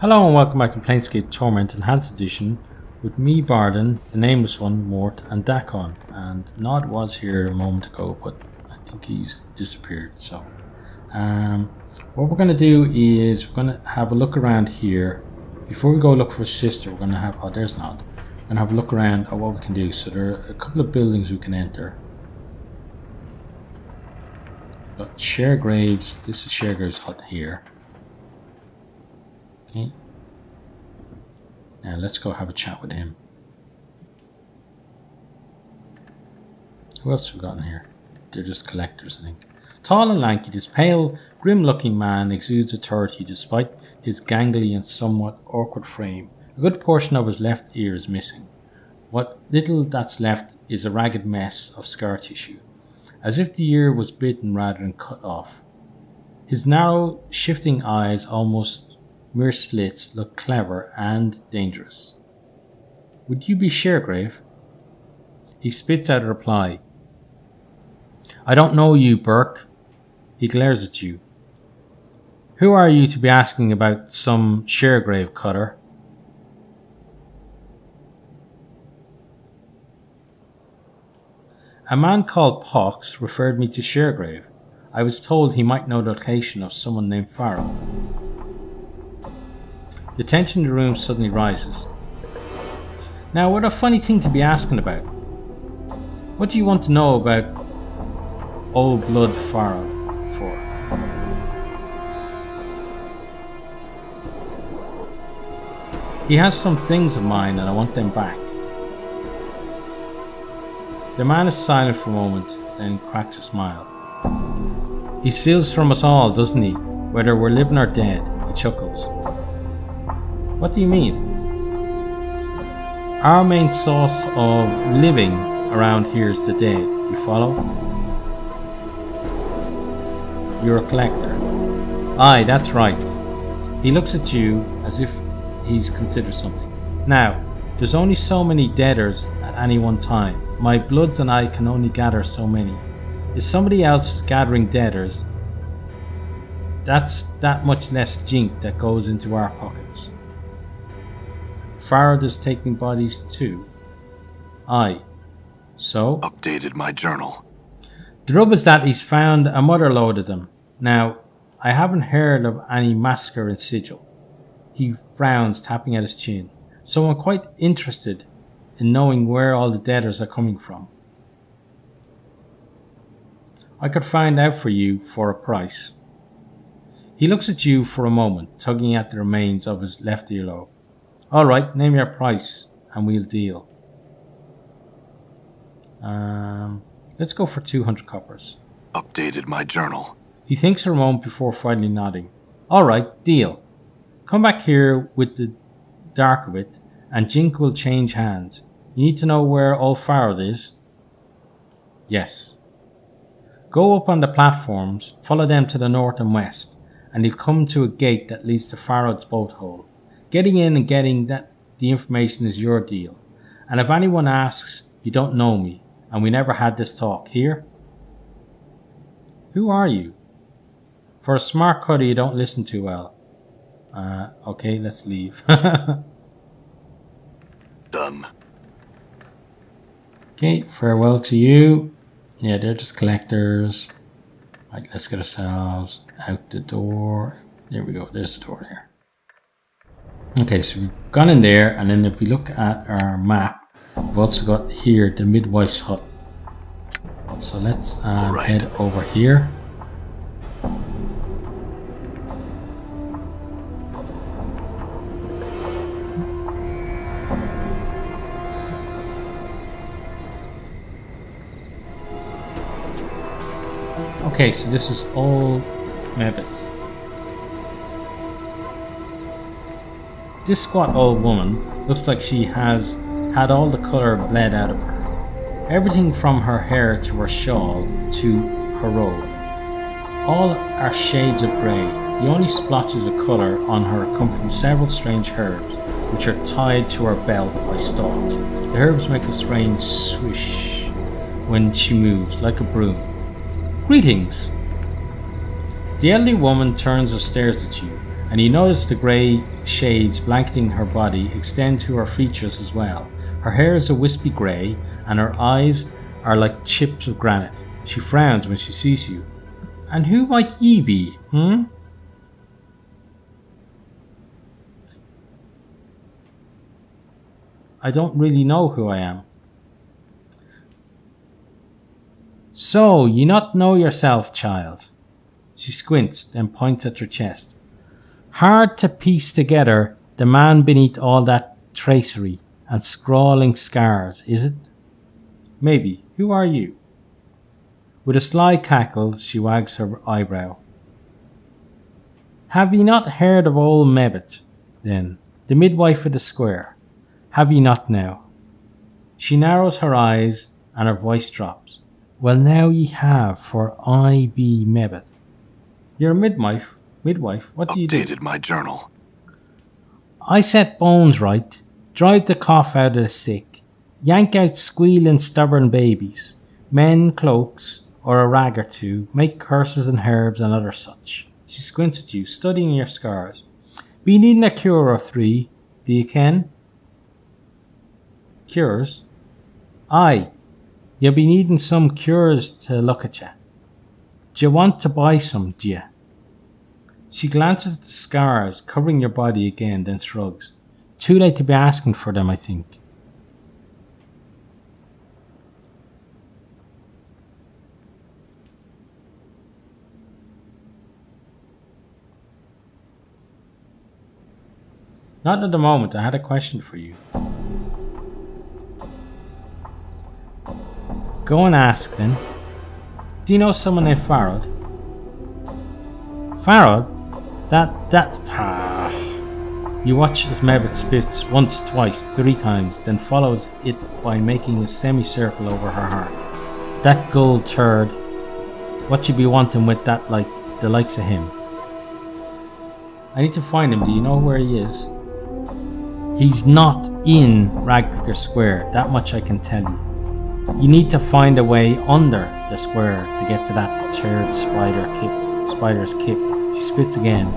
Hello and welcome back to Planescape Torment Enhanced Edition with me, Bardon, the Nameless One, Mort, and Dakon. And Nod was here a moment ago, but I think he's disappeared. So, what we're going to do is we're going to have a look around here. Before we go look for a sister, we're going to have, oh, there's Nod. We're going to have a look around at what we can do. So there are a couple of buildings we can enter. We've got Sharegraves. This is Sharegraves' hut here. Okay. Now let's go have a chat with him. Who else have we got in here? They're just collectors, I think. Tall and lanky, this pale, grim-looking man exudes authority despite his gangly and somewhat awkward frame. A good portion of his left ear is missing. What little that's left is a ragged mess of scar tissue, as if the ear was bitten rather than cut off. His narrow, shifting eyes, almost mere slits, look clever and dangerous. Would you be Sharegrave? He spits out a reply. I don't know you, Burke. He glares at you. Who are you to be asking about some Sharegrave cutter? A man called Pox referred me to Sharegrave. I was told he might know the location of someone named Pharaoh. The tension in the room suddenly rises. Now, what a funny thing to be asking about. What do you want to know about Old Blood Pharaoh for? He has some things of mine and I want them back. The man is silent for a moment, then cracks a smile. He steals from us all, doesn't he? Whether we're living or dead, he chuckles. What do you mean? Our main source of living around here is the dead. You follow? You're a collector. Aye, that's right. He looks at you as if he's considered something. Now, there's only so many deaders at any one time. My bloods and I can only gather so many. If somebody else is gathering deaders, that's that much less jink that goes into our pockets. Pharaoh is taking bodies too. Aye. So? Updated my journal. The rub is that he's found a mother load of them. Now, I haven't heard of any massacre in Sigil. He frowns, tapping at his chin. So I'm quite interested in knowing where all the deaders are coming from. I could find out for you for a price. He looks at you for a moment, tugging at the remains of his left earlobe. All right, name your price and we'll deal. Let's go for 200 coppers. Updated my journal. He thinks for a moment before finally nodding. All right, deal. Come back here with the dark of it and Jink will change hands. You need to know where old Pharaoh is? Yes. Go up on the platforms, follow them to the north and west, and you'll come to a gate that leads to Pharaoh's boat hole. Getting in and getting the information is your deal. And if anyone asks, you don't know me, and we never had this talk. Here? Who are you? For a smart cutter, you don't listen too well. Okay, let's leave. Done. Okay, farewell to you. Yeah, they're just collectors. Right, let's get ourselves out the door. There we go, there's the door there. Okay, so we've gone in there, and then if we look at our map, we've also got here the midwife's hut. So let's head over here. Okay, so this is old Mebbeth. This squat old woman looks like she has had all the colour bled out of her. Everything from her hair to her shawl to her robe. All are shades of grey. The only splotches of colour on her come from several strange herbs, which are tied to her belt by stalks. The herbs make a strange swish when she moves, like a broom. Greetings! The elderly woman turns and stares at you, and you notice the grey shades blanketing her body extend to her features as well. Her hair is a wispy grey, and her eyes are like chips of granite. She frowns when she sees you. And who might ye be, I don't really know who I am. So, you not know yourself, child? She squints, then points at your chest. Hard to piece together the man beneath all that tracery and scrawling scars, is it? Maybe. Who are you? With a sly cackle, she wags her eyebrow. Have ye not heard of old Mebbeth, then, the midwife of the square? Have ye not now? She narrows her eyes and her voice drops. Well, now ye have, for I be Mebbeth. You're a midwife? Midwife? What do you do? Updated my journal. I set bones right, drive the cough out of the sick, yank out squealing stubborn babies, mend cloaks or a rag or two, make curses and herbs and other such. She squints at you, studying your scars. Be needing a cure or three, do you ken? Cures? Aye, you'll be needing some cures to look at you. D'ye want to buy some, d'ye? She glances at the scars covering your body again, then shrugs. Too late to be asking for them, I think. Not at the moment. I had a question for you. Go and ask then. Do you know someone named Farad? Farad? That's... You watch as Mebbeth spits once, twice, 3 times, then follows it by making a semicircle over her heart. That gold turd. What you be wanting with that, like the likes of him? I need to find him. Do you know where he is? He's not in Ragpicker Square. That much I can tell you. You need to find a way under the square to get to that third spider's kip. She spits again.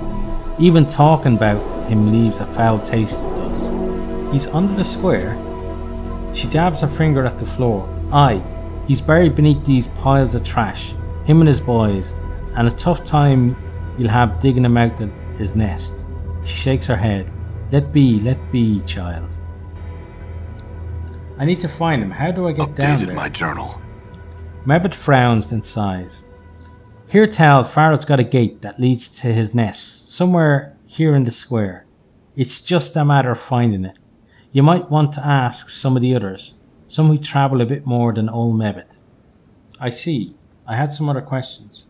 Even talking about him leaves a foul taste, it does. He's under the square. She dabs her finger at the floor. Aye, he's buried beneath these piles of trash. Him and his boys. And a tough time you'll have digging him out of his nest. She shakes her head. Let be, child. I need to find him. How do I get down there? Updated my journal. Mebbeth frowns and sighs. Here tell, Farad's got a gate that leads to his nest, somewhere here in the square. It's just a matter of finding it. You might want to ask some of the others, some who travel a bit more than old Mebbeth. I see. I had some other questions.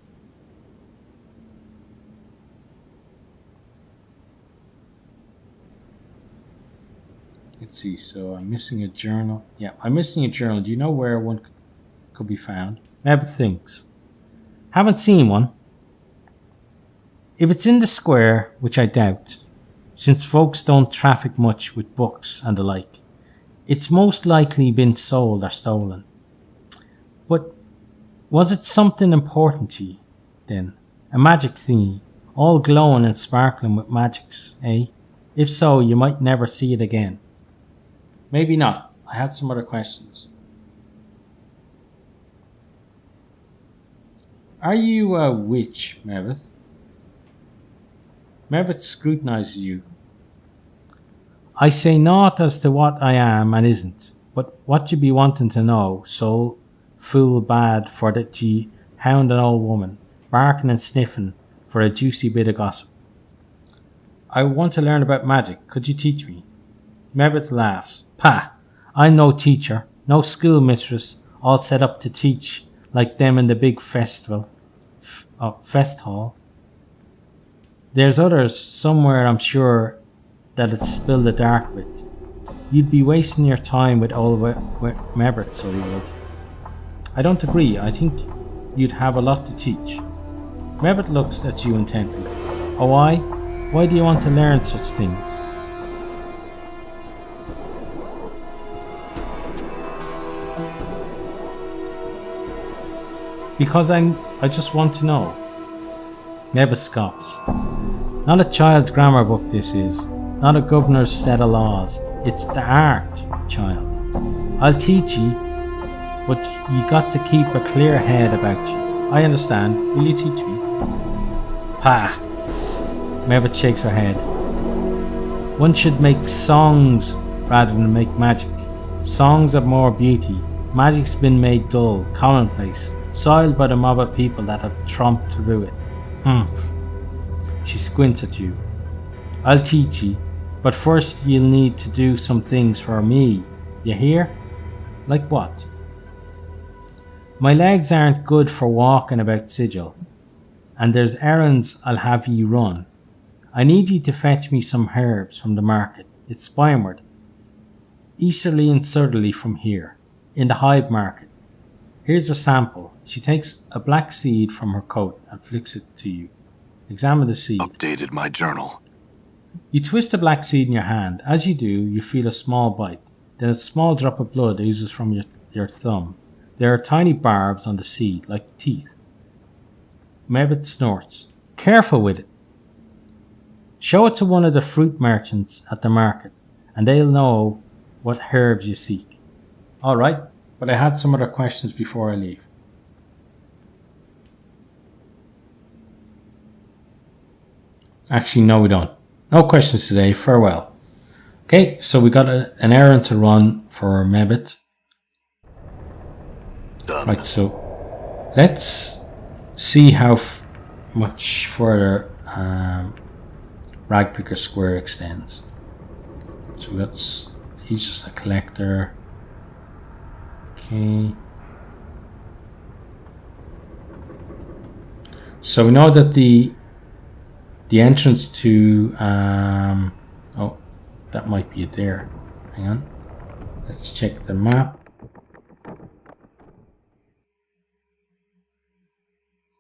Let's see, so I'm missing a journal. Yeah, I'm missing a journal. Do you know where one could be found? Mebbeth thinks. Haven't seen one. If it's in the square, which I doubt, since folks don't traffic much with books and the like, it's most likely been sold or stolen. But was it something important to you, then? A magic thingy, all glowing and sparkling with magics, eh? If so, you might never see it again. Maybe not. I had some other questions. Are you a witch, Mebbeth? Mebbeth scrutinizes you. I say naught as to what I am and isn't, but what you be wanting to know, so fool bad for that ye hound an old woman, barking and sniffing for a juicy bit of gossip. I want to learn about magic. Could you teach me? Mebbeth laughs. Pah! I'm no teacher, no schoolmistress, all set up to teach like them in the big fest hall. There's others somewhere, I'm sure, that'd spill the dark with. You'd be wasting your time with old Mebbeth, so you would. I don't agree. I think you'd have a lot to teach. Mebbeth looks at you intently. Oh, why? Why do you want to learn such things? Because I just want to know. Mebbeth scoffs. Not a child's grammar book this is. Not a governor's set of laws. It's the art, child. I'll teach you, but you got to keep a clear head about you. I understand. Will you teach me? Pa! Mebbeth shakes her head. One should make songs rather than make magic. Songs have more beauty. Magic's been made dull, commonplace, soiled by the mob of people that have tromped through it. Humph. She squints at you. I'll teach you, but first you'll need to do some things for me. You hear? Like what? My legs aren't good for walking about Sigil, and there's errands I'll have you run. I need you to fetch me some herbs from the market. It's Spineward, easterly and southerly from here, in the Hive Market. Here's a sample. She takes a black seed from her coat and flicks it to you. Examine the seed. Updated my journal. You twist the black seed in your hand. As you do, you feel a small bite. Then a small drop of blood oozes from your thumb. There are tiny barbs on the seed, like teeth. Mebbeth snorts. Careful with it. Show it to one of the fruit merchants at the market, and they'll know what herbs you seek. Alright, but I had some other questions before I leave. Actually, no we don't. No questions today, farewell. Okay, so we got an errand to run for Mebbeth. Done. Right, so let's see how much further Ragpicker Square extends. So he's just a collector. Okay. So we know that the entrance to oh, that might be it there. Hang on. Let's check the map.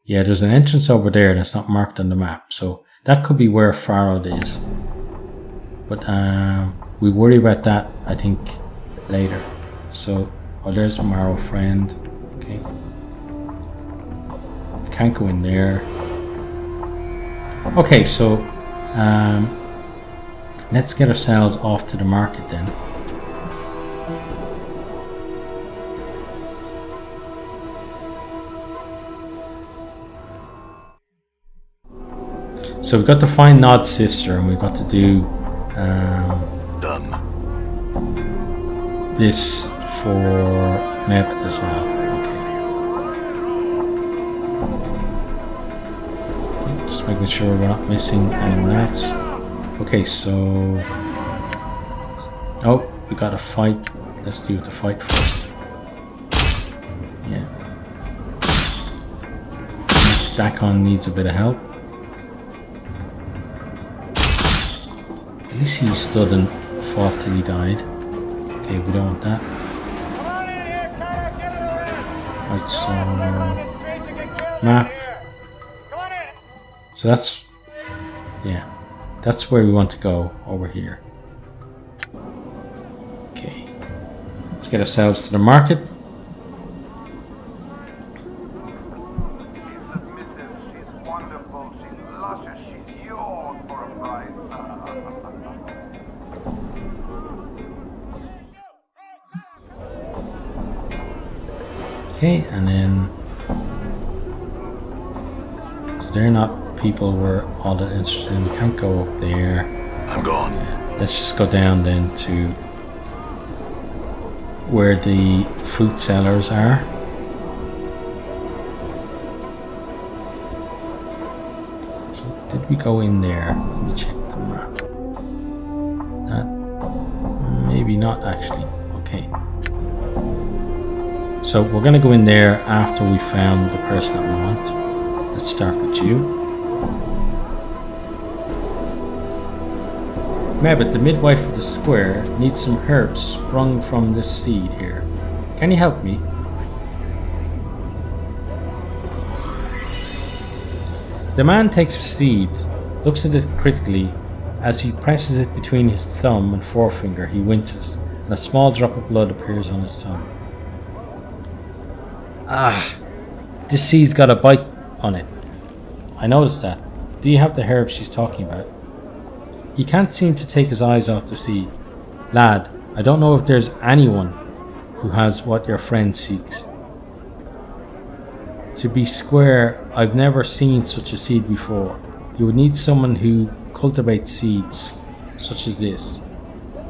Yeah, there's an entrance over there that's not marked on the map, so that could be where Farrod is. But we worry about that, I think, later. So, oh, there's Marrow Friend. Okay. Can't go in there. Okay, so let's get ourselves off to the market then. So we've got to find Nod's sister, and we've got to do Done. this for Mebbeth as well. Okay. Just making sure we're not missing any rats. Okay, so oh, we got a fight. Let's deal with the fight first. Yeah. Dakon needs a bit of help. At least he stood and fought till he died. Okay, we don't want that. Right, so map. So that's, yeah, that's where we want to go, over here. Okay, let's get ourselves to the market. Okay, and then so they're not people we're all that interested in. We can't go up there. I'm gone. Yeah. Let's just go down then to where the fruit sellers are. So did we go in there? Let me check the map. That maybe not actually. Okay. So we're going to go in there after we found the person that we want. Let's start with you. Mebbeth, the midwife of the square, needs some herbs sprung from this seed here. Can you help me? The man takes a seed, looks at it critically. As he presses it between his thumb and forefinger, he winces, and a small drop of blood appears on his tongue. Ah, this seed's got a bite on it. I noticed that. Do you have the herb she's talking about? He can't seem to take his eyes off the seed. Lad, I don't know if there's anyone who has what your friend seeks. To be square, I've never seen such a seed before. You would need someone who cultivates seeds such as this,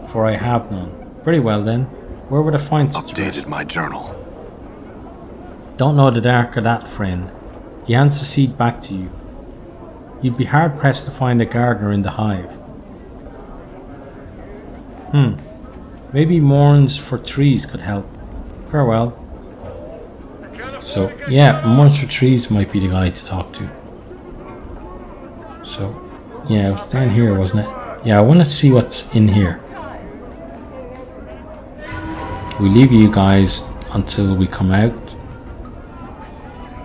for I have none. Very well then, where would I find such a person? Updated my journal. Don't know the dark of that, friend. He hands the seed back to you. You'd be hard pressed to find a gardener in the hive. Maybe Mourns for Trees could help. Farewell. So, yeah, Mourns for Trees might be the guy to talk to. So, yeah, it was down here, wasn't it? Yeah, I want to see what's in here. We leave you guys until we come out.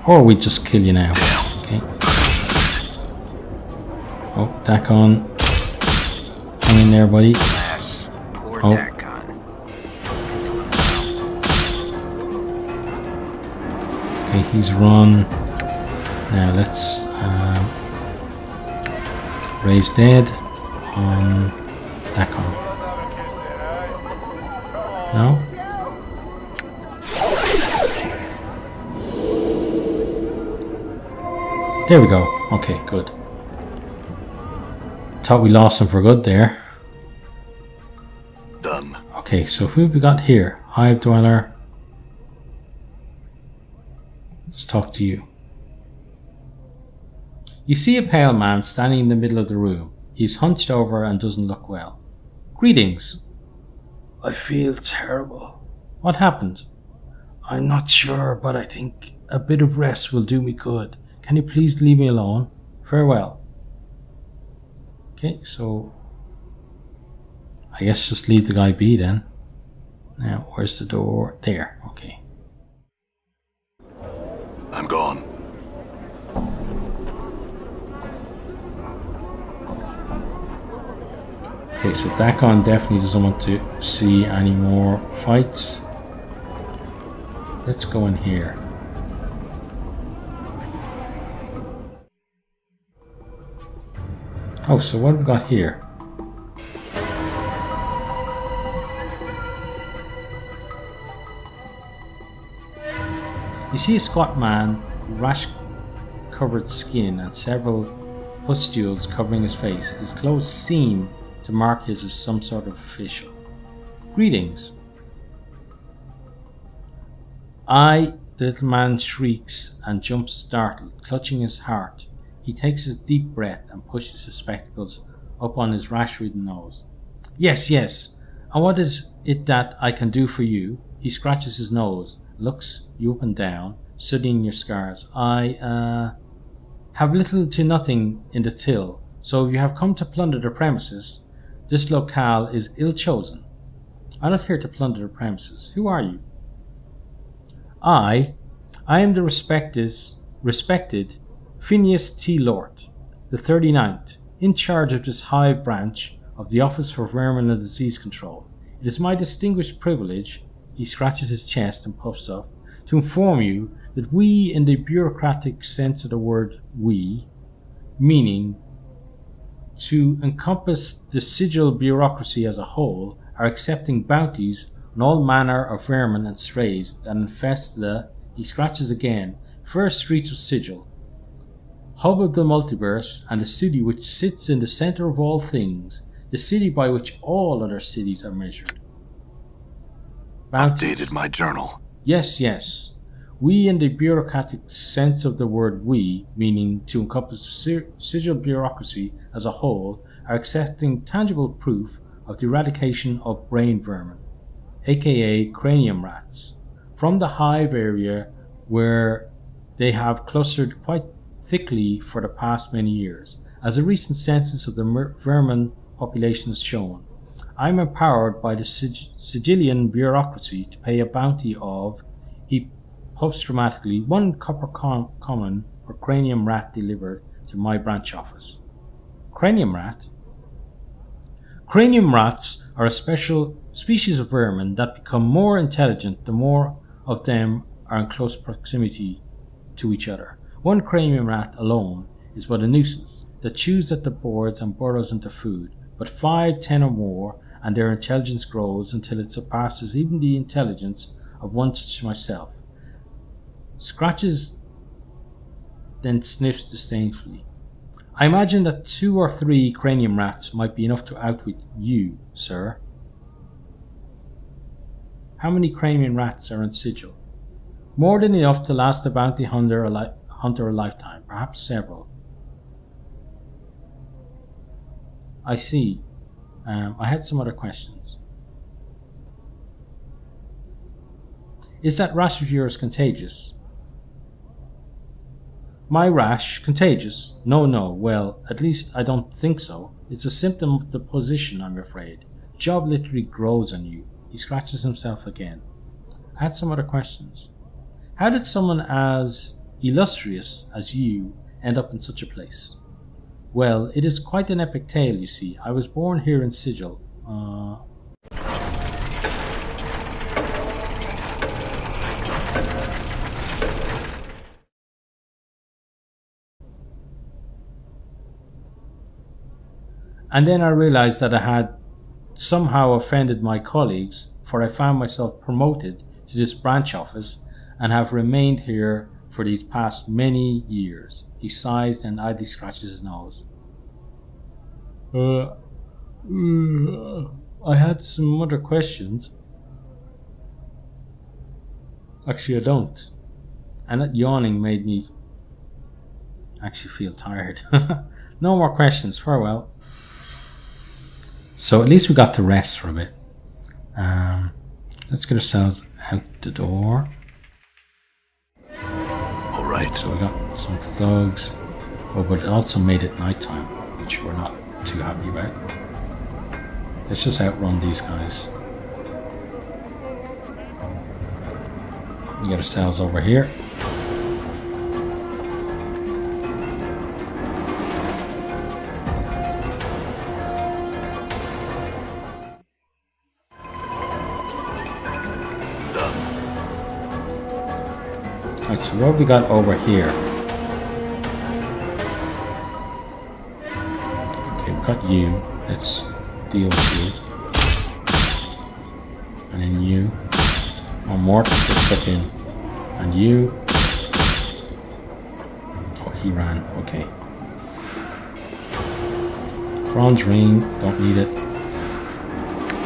Or we just kill you now. Okay. Oh, Dakon. Hang in there, buddy. Oh. Okay, he's run. Now let's raise dead on Dakon. No? There we go. Okay, good. Thought we lost him for good there. Done. Okay, so who have we got here? Hive Dweller. Let's talk to you. You see a pale man standing in the middle of the room. He's hunched over and doesn't look well. Greetings. I feel terrible. What happened? I'm not sure, but I think a bit of rest will do me good. Can you please leave me alone? Farewell. Okay, so I guess just leave the guy be then. Now, where's the door? There, okay. I'm gone. Okay, so Dakon definitely doesn't want to see any more fights. Let's go in here. Oh, so what have we got here? You see a squat man, rash-covered skin and several pustules covering his face. His clothes seem to mark his as some sort of official. Greetings. The little man shrieks and jumps startled, clutching his heart. He takes a deep breath and pushes his spectacles up on his rash-ridden nose. Yes, yes. And what is it that I can do for you? He scratches his nose, looks you up and down, studying your scars. I have little to nothing in the till, so if you have come to plunder the premises, this locale is ill-chosen. I'm not here to plunder the premises. Who are you? I am the respected Phineas T. Lort, the 39th, in charge of this hive branch of the Office for Vermin and Disease Control. It is my distinguished privilege, he scratches his chest and puffs up, to inform you that we, in the bureaucratic sense of the word we, meaning to encompass the Sigil bureaucracy as a whole, are accepting bounties on all manner of vermin and strays that infest the, he scratches again, first streets of Sigil, hub of the multiverse, and the city which sits in the center of all things, the city by which all other cities are measured. Bounties. Updated my journal. Yes, yes. We, in the bureaucratic sense of the word we, meaning to encompass the Sigil bureaucracy as a whole, are accepting tangible proof of the eradication of brain vermin, aka cranium rats, from the hive area where they have clustered quite thickly for the past many years. As a recent census of the vermin population has shown, I am empowered by the Sigilian bureaucracy to pay a bounty of, he puffs dramatically, 1 copper common per cranium rat delivered to my branch office. Cranium rat? Cranium rats are a special species of vermin that become more intelligent the more of them are in close proximity to each other. 1 cranium rat alone is but a nuisance. that chews at the boards and burrows into food, but 5, 10 or more, and their intelligence grows until it surpasses even the intelligence of one such as myself. Scratches, then sniffs disdainfully. I imagine that 2 or 3 cranium rats might be enough to outwit you, sir. How many cranium rats are in Sigil? More than enough to last the bounty hunter a lifetime, perhaps several. I see. I had some other questions. Is that rash of yours contagious? My rash? Contagious? No. Well, at least I don't think so. It's a symptom of the position, I'm afraid. The job literally grows on you. He scratches himself again. I had some other questions. How did someone as illustrious as you end up in such a place? Well, it is quite an epic tale, you see. I was born here in Sigil. And then I realized that I had somehow offended my colleagues, for I found myself promoted to this branch office and have remained here for these past many years. He sighs and idly scratches his nose. I had some other questions. Actually, I don't. And that yawning made me actually feel tired. No more questions. Farewell. So at least we got to rest for a bit. Let's get ourselves out the door. Alright. So we got some thugs. Oh, but it also made it nighttime, which we're not too happy about. Let's just outrun these guys. Get ourselves over here. Alright, so what have we got over here? Okay, we've got you. Let's deal with you. And then you. Oh, Mort gets stuck in. And you. Oh, he ran. Okay. Bronze ring. Don't need it.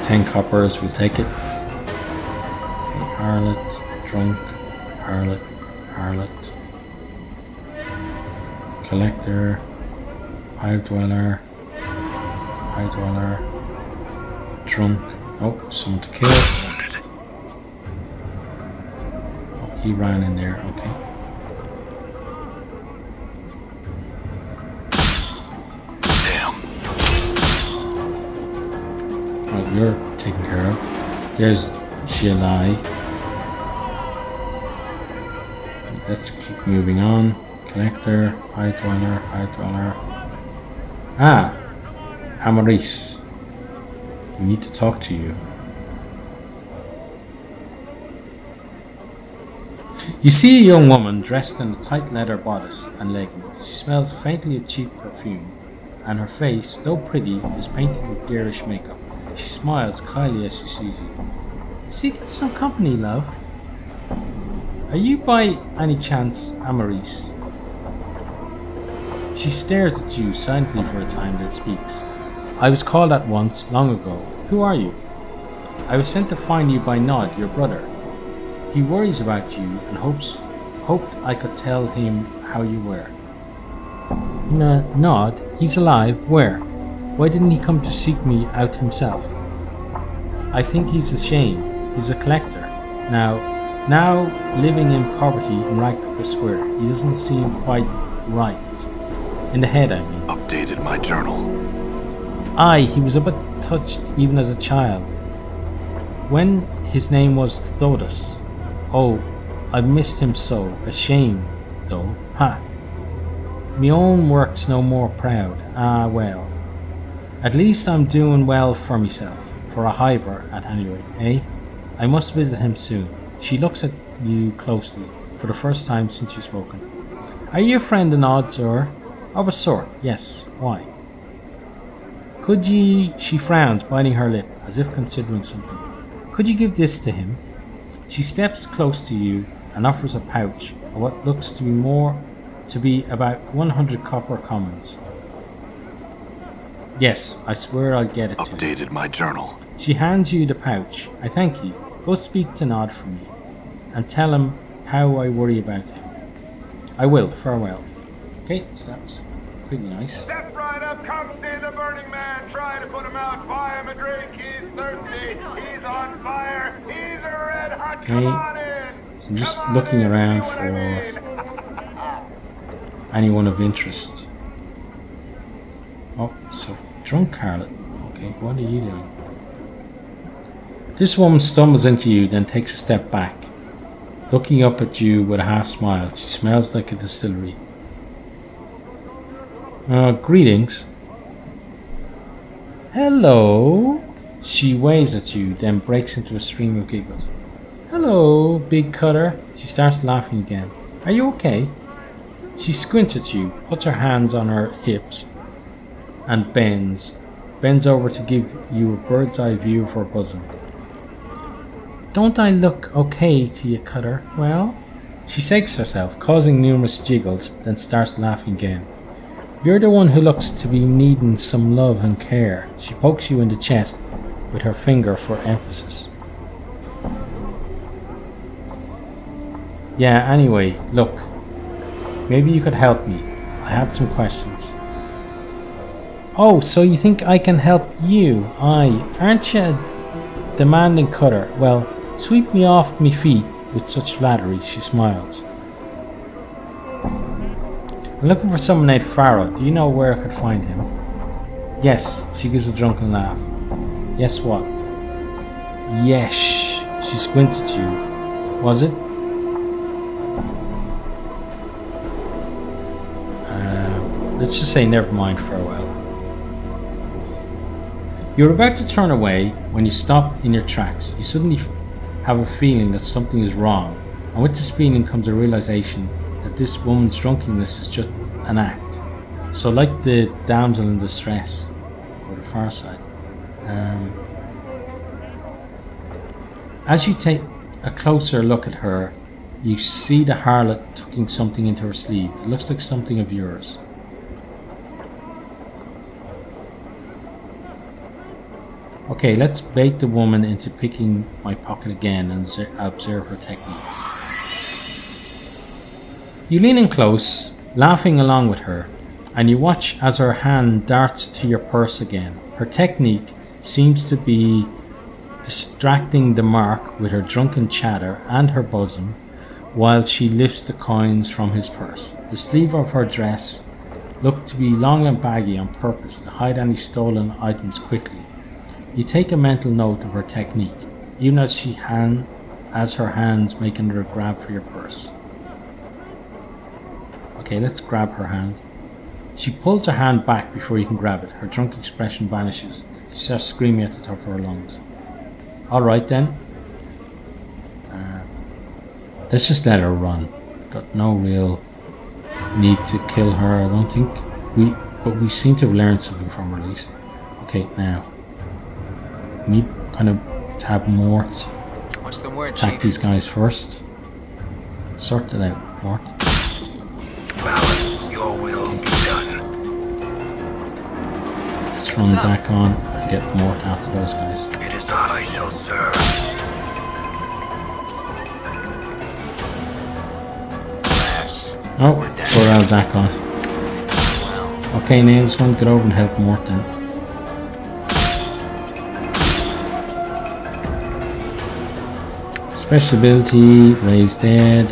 10 coppers. We'll take it. Okay, harlot. Drunk. Harlot. Harlot. Collector. Hive dweller. Hive dweller. Drunk. Oh, someone to kill. Oh, he ran in there. Okay. Damn. Oh, you're taken care of. There's July. Let's keep moving on. Collector, High Dweller, High Dweller. Ah! Amaris. We need to talk to you. You see a young woman dressed in a tight leather bodice and leggings. She smells faintly of cheap perfume, and her face, though pretty, is painted with garish makeup. She smiles kindly as she sees you. Seeking some company, love? Are you by any chance Amaris? She stares at you silently for a time, then speaks. I was called at once, long ago. Who are you? I was sent to find you by Nod, your brother. He worries about you and hoped I could tell him how you were. Nod? He's alive? Where? Why didn't he come to seek me out himself? I think he's ashamed. He's a collector. Now living in poverty in Ragpicker Square, he doesn't seem quite right. In the head, I mean. Updated my journal. Aye, he was a bit touched even as a child. When his name was Thodas. Oh, I missed him so. Ashamed, though. Ha! Me own work's no more proud. Ah, well. At least I'm doing well for myself. For a hiver, at any rate, eh? I must visit him soon. She looks at you closely, for the first time since you've spoken. Are you a friend in odds, or? Of a sort, yes. Why? Could ye... She frowns, biting her lip, as if considering something. Could you give this to him? She steps close to you and offers a pouch of what looks to be about 100 copper commons. Yes, I swear I'll get it to you. Updated my journal. She hands you the pouch. I thank you. Go speak to Nod for me, and tell him how I worry about him. I will. Farewell. Okay, so that was pretty nice. Step right up, come see the Burning Man. Try to put him out, buy him a drink. He's thirsty. He's on fire. He's a red hot. Come on in. So I'm just looking around for anyone of interest. Oh, so drunk harlot. Okay, what are you doing? This woman stumbles into you, then takes a step back, looking up at you with a half smile. She smells like a distillery. Greetings. Hello. She waves at you, then breaks into a stream of giggles. Hello, big cutter. She starts laughing again. Are you okay? She squints at you, puts her hands on her hips, and bends over to give you a bird's eye view of her bosom. Don't I look okay to you, cutter? Well? She shakes herself, causing numerous jiggles, then starts laughing again. You're the one who looks to be needing some love and care. She pokes you in the chest with her finger for emphasis. Yeah, anyway, look. Maybe you could help me. I had some questions. Oh, so you think I can help you? Aye, aren't you a demanding cutter? Well, sweep me off me feet with such flattery. She smiles. I'm looking for someone named Pharaoh. Do you know where I could find him? Yes, she gives a drunken laugh. Yes, what? Yes. She squints at you. Was it? Let's just say never mind, farewell. You're about to turn away when you stop in your tracks. You suddenly have a feeling that something is wrong, and with this feeling comes a realization that this woman's drunkenness is just an act. So like the damsel in distress, or the Far Side. As you take a closer look at her, you see the harlot tucking something into her sleeve. It looks like something of yours. Okay, let's bait the woman into picking my pocket again and observe her technique. You lean in close, laughing along with her, and you watch as her hand darts to your purse again. Her technique seems to be distracting the mark with her drunken chatter and her bosom, while she lifts the coins from his purse. The sleeve of her dress looked to be long and baggy on purpose to hide any stolen items quickly. You take a mental note of her technique, even as her hands make another grab for your purse. Okay, let's grab her hand. She pulls her hand back before you can grab it. Her drunk expression vanishes. She starts screaming at the top of her lungs. Alright then. Let's just let her run. Got no real need to kill her, I don't think. But we seem to have learned something from her at least. Okay, now. We need kind of to have Mort What's the word, attack Chief? these guys first. Sort it out, Mort. Balance your will be done. Let's run back on and get Mort after those guys. It is I shall serve. Oh, Sorrel back on. Okay, now just want to get over and help Mort then. Special ability, raise dead.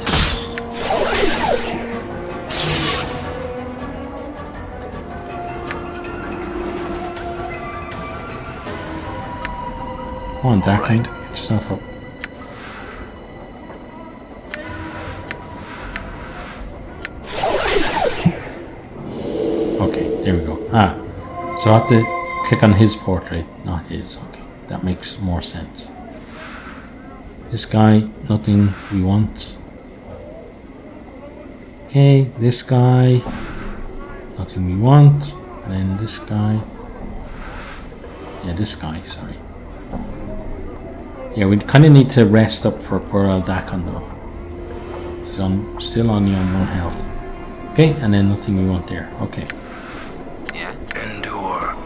Come on, Declan, pick yourself up. Okay, there we go. So I have to click on his portrait, not his. Okay, that makes more sense. This guy, nothing we want. Okay, this guy. Nothing we want. And then this guy. Yeah, this guy, sorry. Yeah, we kind of need to rest up for Pearl Dakon though. He's still only on 1 health. Okay, and then nothing we want there. Okay. Yeah. Endure.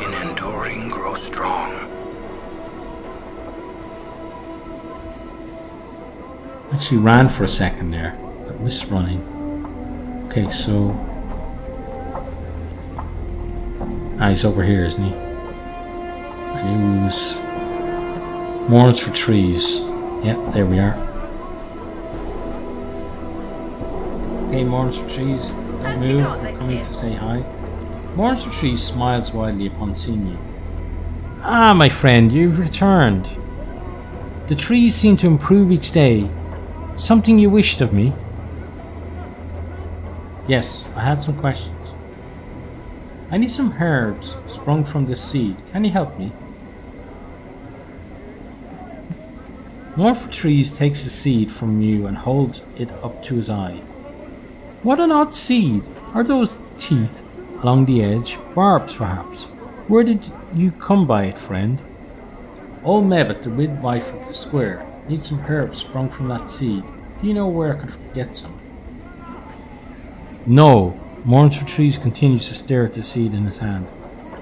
In enduring, grow strong. Actually ran for a second there, but missed running. Okay, so he's over here, isn't he? And use Mourns for Trees. Yep, there we are. Okay, Mourns for Trees, don't move, we're coming to say hi. Mourns for Trees smiles widely upon seeing you. Ah, my friend, you've returned. The trees seem to improve each day. Something you wished of me? Yes, I had some questions. I need some herbs sprung from this seed. Can you help me? Mourn for Trees takes the seed from you and holds it up to his eye. What an odd seed! Are those teeth along the edge? Barbs, perhaps? Where did you come by it, friend? Old Mebbeth, the midwife of the square, needs some herbs sprung from that seed. Do you know where I could get some? No. Mourns for Trees continues to stare at the seed in his hand.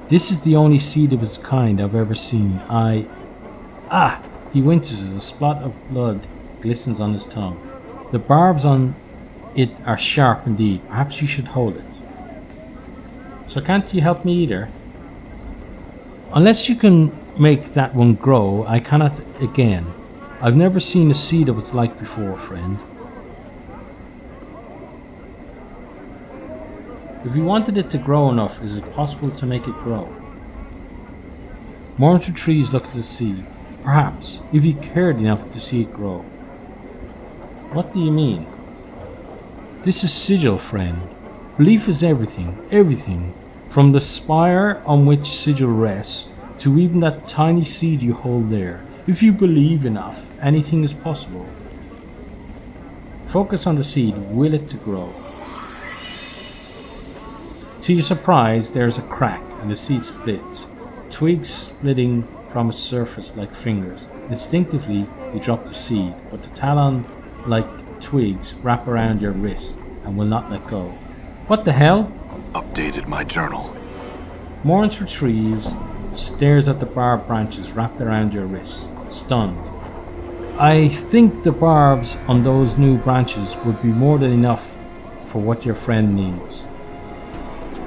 This is the only seed of its kind I've ever seen. Ah! He winces as a spot of blood glistens on his tongue. The barbs on it are sharp indeed. Perhaps you should hold it. So can't you help me either? Unless you can make that one grow, I cannot again. I've never seen a seed of its like before, friend. If you wanted it to grow enough, is it possible to make it grow? Mourns for Trees looked at the seed. Perhaps, if you cared enough to see it grow. What do you mean? This is Sigil, friend. Belief is everything, everything. From the spire on which Sigil rests, to even that tiny seed you hold there. If you believe enough, anything is possible. Focus on the seed, will it to grow. To your surprise, there is a crack and the seed splits, twigs splitting from its surface like fingers. Instinctively, you drop the seed, but the talon-like twigs wrap around your wrist and will not let go. What the hell? Updated my journal. Mourns for Trees stares at the barbed branches wrapped around your wrist, stunned. I think the barbs on those new branches would be more than enough for what your friend needs.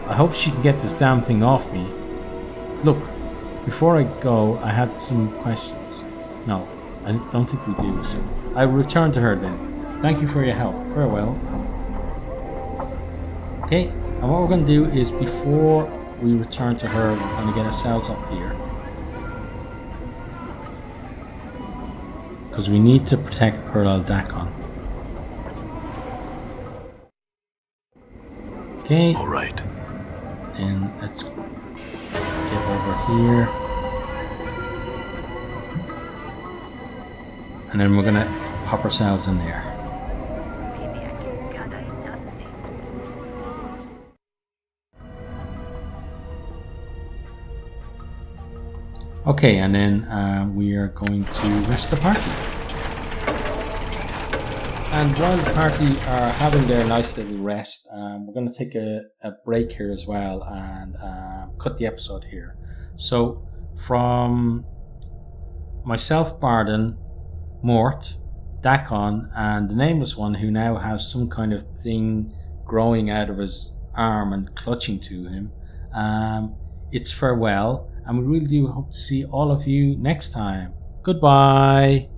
I hope she can get this damn thing off me. Look, before I go, I had some questions. No, I don't think we do, so I will return to her then. Thank you for your help. Farewell. Okay, and what we're going to do is, before we return to her, we're going to get ourselves up here. Because we need to protect Pearl Dakon. Okay. Alright. And let's get over here. And then we're gonna pop ourselves in there. Maybe I can cut a dusty. Okay, and then we are going to rest the party. And while the party are having their nice little rest, we're going to take a break here as well and cut the episode here. So from myself, Bardon, Mort, Dakon, and the Nameless One, who now has some kind of thing growing out of his arm and clutching to him, it's farewell, and we really do hope to see all of you next time. Goodbye.